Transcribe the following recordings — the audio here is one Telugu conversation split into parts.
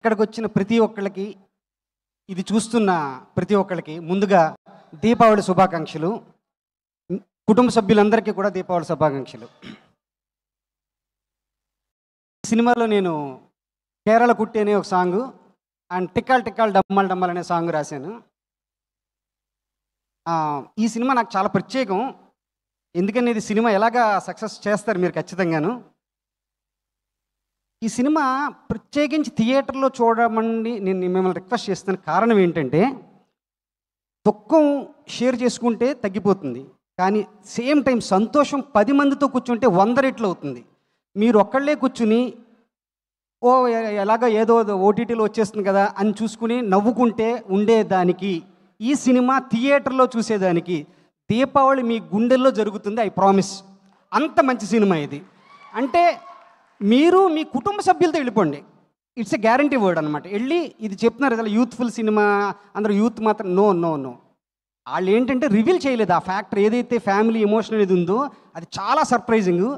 ఇక్కడికొచ్చిన ప్రతి ఒక్కళ్ళకి, ఇది చూస్తున్న ప్రతి ఒక్కళ్ళకి ముందుగా దీపావళి శుభాకాంక్షలు. కుటుంబ సభ్యులందరికీ కూడా దీపావళి శుభాకాంక్షలు. సినిమాలో నేను కేరళ కుట్టి అనే ఒక సాంగు అండ్ టిక్కాల్ టిక్కాల్ డమ్మాల్ డమ్మాల్ అనే సాంగ్ రాశాను. ఈ సినిమా నాకు చాలా ప్రత్యేకం. ఎందుకని ఇది సినిమా ఎలాగా సక్సెస్ చేస్తారు మీరు ఖచ్చితంగాను. ఈ సినిమా ప్రత్యేకించి థియేటర్లో చూడమని నేను మిమ్మల్ని రిక్వెస్ట్ చేస్తున్న కారణం ఏంటంటే, దుఃఖం షేర్ చేసుకుంటే తగ్గిపోతుంది, కానీ సేమ్ టైం సంతోషం 10 మందితో కూర్చుంటే 100 రెట్లు అవుతుంది. మీరు ఒక్కళ్ళే కూర్చుని ఎలాగో ఏదో ఓటీటీలో వచ్చేస్తుంది కదా అని చూసుకుని నవ్వుకుంటే ఉండేదానికి, ఈ సినిమా థియేటర్లో చూసేదానికి దీపావళి మీ గుండెల్లో జరుగుతుంది. I promise. అంత మంచి సినిమా ఇది. అంటే మీరు మీ కుటుంబ సభ్యులతో వెళ్ళిపోండి. ఇట్స్ ఎ గ్యారంటీ వర్డ్ అనమాట. వెళ్ళి ఇది చెప్తున్నారు కదా యూత్ఫుల్ సినిమా, అందరూ యూత్ మాత్రం. నో నో నో, వాళ్ళు ఏంటంటే రివీల్ చేయలేదు ఆ ఫ్యాక్టర్. ఏదైతే ఫ్యామిలీ ఎమోషన్ అనేది ఉందో అది చాలా సర్ప్రైజింగ్.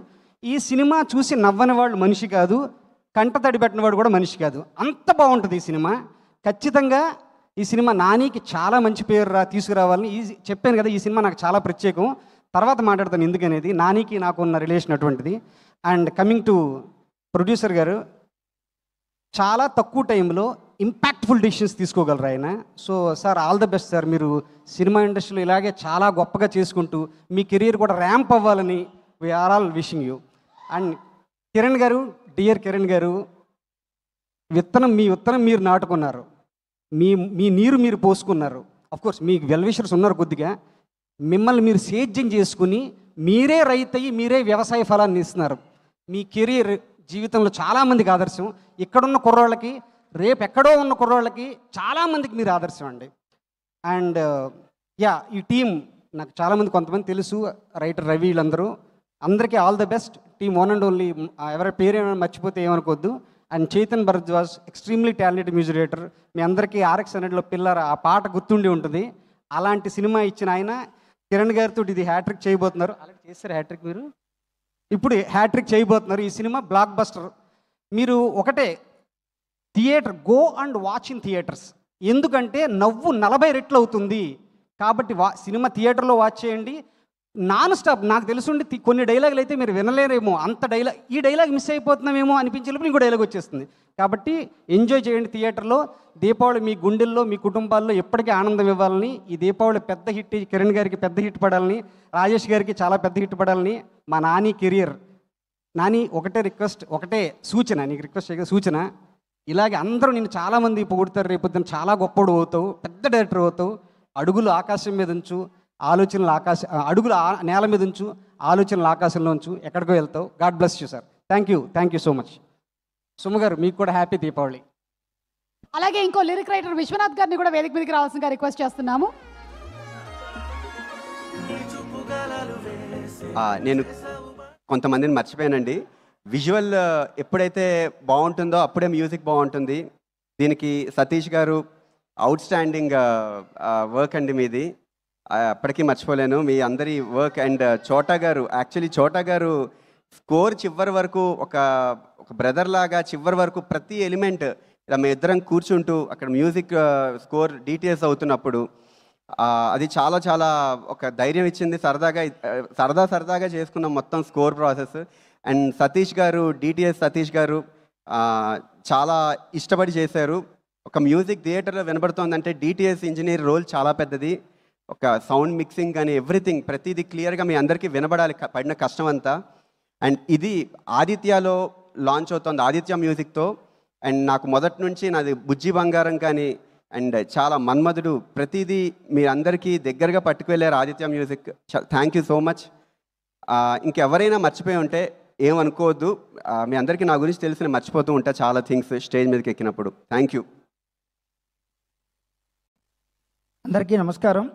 ఈ సినిమా చూసి నవ్వని వాళ్ళు మనిషి కాదు, కంట తడి పెట్టిన వాడు కూడా మనిషి కాదు. అంత బాగుంటుంది ఈ సినిమా. ఖచ్చితంగా ఈ సినిమా నానికి చాలా మంచి పేరు తీసుకురావాలని చెప్పాను కదా. ఈ సినిమా నాకు చాలా ప్రత్యేకం. తర్వాత మాట్లాడతాను ఎందుకనేది. నానికి నాకు ఉన్న రిలేషన్ అటువంటిది. అండ్ కమింగ్ టు ప్రొడ్యూసర్ గారు, చాలా తక్కువ టైంలో ఇంపాక్ట్ఫుల్ డెసిషన్స్ తీసుకోగలరు ఆయన. So sir, all the best sir. మీరు సినిమా ఇండస్ట్రీలో ఇలాగే చాలా గొప్పగా చేసుకుంటూ మీ కెరీర్ కూడా ర్యాంప్ అవ్వాలని we are all wishing you. And Kiran garu, dear Kiran గారు, మీ విత్తనం మీరు నాటుకున్నారు, మీ నీరు మీరు పోసుకున్నారు. అఫ్కోర్స్ మీకు వెల్ విషర్స్ ఉన్నారు కొద్దిగా. మిమ్మల్ని మీరు సేద్యం చేసుకుని మీరే రైతయ్యి మీరే వ్యవసాయ ఫలాన్ని ఇస్తున్నారు. మీ కెరీర్ జీవితంలో చాలామందికి ఆదర్శం. ఇక్కడున్న కుర్రోళ్ళకి, రేపు ఎక్కడో ఉన్న కుర్రోళ్ళకి చాలామందికి మీరు ఆదర్శం అండి. అండ్ ఈ టీం నాకు చాలామంది, కొంతమంది తెలుసు, రైటర్ రవి, వీళ్ళందరూ, అందరికీ all the best. Team one and only. ఎవరి పేరు ఏమైనా మర్చిపోతే ఏమనుకోవద్దు. And Chaitan Bharadwaj, extremely talented music director. మీ అందరికీ RX 100లో పిల్లర్ ఆ పాట గుర్తుండి ఉంటుంది. అలాంటి సినిమా ఇచ్చిన ఆయన కిరణ్ గారితో ఇది హ్యాట్రిక్ చేయబోతున్నారు. అలాగే చేశారు హ్యాట్రిక్ మీరు, ఇప్పుడు హ్యాట్రిక్ చేయబోతున్నారు. ఈ సినిమా బ్లాక్ బస్టర్. మీరు ఒకటే, theatre go and watch in theatres. ఎందుకంటే నవ్వు 40 రెట్లు అవుతుంది. కాబట్టి సినిమా థియేటర్లో వాచ్ చేయండి. Non stop. నాకు తెలుసుండి కొన్ని డైలాగులు అయితే మీరు వినలేరేమో, అంత ఈ డైలాగ్ మిస్ అయిపోతున్నామేమో అనిపించేటప్పుడు ఇంకో డైలాగ్ వచ్చేస్తుంది. కాబట్టి ఎంజాయ్ చేయండి థియేటర్లో. దీపావళి మీ గుండెల్లో, మీ కుటుంబాల్లో ఎప్పటికీ ఆనందం ఇవ్వాలని, ఈ దీపావళి పెద్ద హిట్, కిరణ్ గారికి పెద్ద హిట్ పడాలని, రాజేష్ గారికి చాలా పెద్ద హిట్ పడాలని, మా నాని కెరియర్. నాని, ఒకటే రిక్వెస్ట్, ఒకటే సూచన, నీకు రిక్వెస్ట్ చేయగా సూచన, ఇలాగే అందరూ నిన్ను చాలామంది పొగుడతారు. రేపొద్దున చాలా గొప్పడు అవుతావు, పెద్ద డైరెక్టర్ అవుతావు. అడుగులు ఆకాశం మీద ఉంచు, ఆలోచనలు అడుగులు నేల మీద ఉంచు, ఆలోచనలు ఆకాశంలో ఉంచు, ఎక్కడికో వెళ్తావు. God bless you sir. Thank you so much. Suma గారు, మీకు కూడా హ్యాపీ దీపావళి. అలాగే ఇంకో లిరిక్ రైటర్ విశ్వనాథ్ గారిని కూడా వేదిక మీదకి రావాల్సిందిగా రిక్వెస్ట్ చేస్తున్నాము. నేను కొంతమందిని మర్చిపోయానండి. విజువల్ ఎప్పుడైతే బాగుంటుందో అప్పుడే మ్యూజిక్ బాగుంటుంది. దీనికి సతీష్ గారు అవుట్ స్టాండింగ్ వర్క్ అండి మీది. అప్పటికీ మర్చిపోలేను మీ అందరి వర్క్. అండ్ చోటా గారు స్కోర్ చివరి వరకు ఒక బ్రదర్ లాగా చివరి వరకు ప్రతి ఎలిమెంట్ ఇలా మేము ఇద్దరం కూర్చుంటూ అక్కడ మ్యూజిక్ స్కోర్ డీటెయిల్స్ అవుతున్నప్పుడు అది చాలా చాలా ఒక ధైర్యం ఇచ్చింది. సరదాగా చేసుకున్నాం మొత్తం స్కోర్ ప్రాసెస్. అండ్ సతీష్ గారు చాలా ఇష్టపడి చేశారు. ఒక మ్యూజిక్ థియేటర్లో వినబడుతోందంటే DTS ఇంజనీర్ రోల్ చాలా పెద్దది. ఒక సౌండ్ మిక్సింగ్ కానీ ఎవ్రీథింగ్ ప్రతిదీ క్లియర్గా మీ అందరికీ వినబడాలి, పడిన కష్టం అంతా. అండ్ ఇది ఆదిత్యలో లాంచ్ అవుతుంది, ఆదిత్య మ్యూజిక్తో. అండ్ నాకు మొదటి నుంచి నాది బుజ్జి బంగారం కానీ అండ్ చాలా మన్మధుడు ప్రతిదీ మీ అందరికీ దగ్గరగా పట్టుకువెళ్ళారు Aditya music. Thank you so much. ఇంకెవరైనా మర్చిపోయి ఉంటే ఏమనుకోవద్దు. మీ అందరికీ నా గురించి తెలిసి మర్చిపోతూ ఉంటా చాలా థింగ్స్ స్టేజ్ మీదకి ఎక్కినప్పుడు. Thank you. అందరికీ నమస్కారం.